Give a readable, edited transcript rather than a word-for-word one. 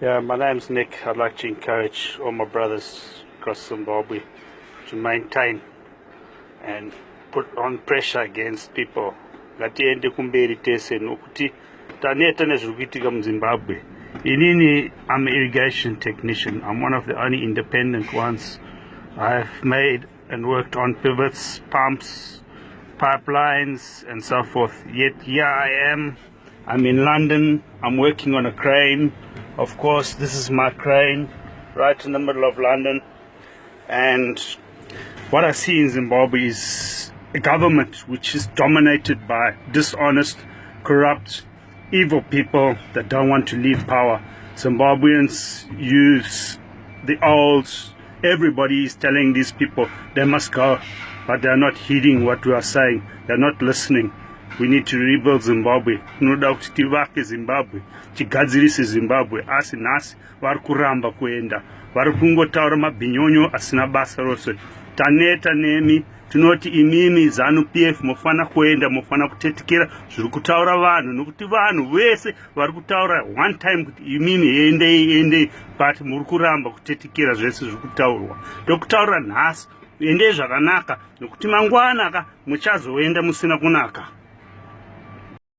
Yeah, my name's Nick. I'd like to encourage all my brothers across Zimbabwe to maintain and put on pressure against people. Ngatiende kumberi tese nokuti taneta nezvikuitika muZimbabwe. Inini, I'm an irrigation technician. I'm one of the only independent ones. I've made and worked on pivots, pumps, pipelines and so forth. Yet here I am. I'm in London. I'm working on a crane. Of course, this is my crane right in the middle of London. And what I see in Zimbabwe is a government which is dominated by dishonest, corrupt, evil people that don't want to leave power. Zimbabweans, youths, the olds, everybody is telling these people they must go, but they're not heeding what we are saying. They're not listening. We need to rebuild Zimbabwe. Tinoda kuti tivake Zimbabwe, tigadzirise Zimbabwe. Asi nhasi vari kuramba kuenda, vari kungotaura mabhinyonyo asina basa rose. Taneta nemi, tinoti imimi ZANU-PF mofana kuenda, mofana kutetikira zviri kutaura vanhu, nokuti vanhu vese vari kutaura one time kuti imimi endei, but muri kuramba kutetikira zvese zviri kutaurwa. Ndokutaura nhasi, endei zvakanaka, nokuti mangwana muchazoenda musina kunaka.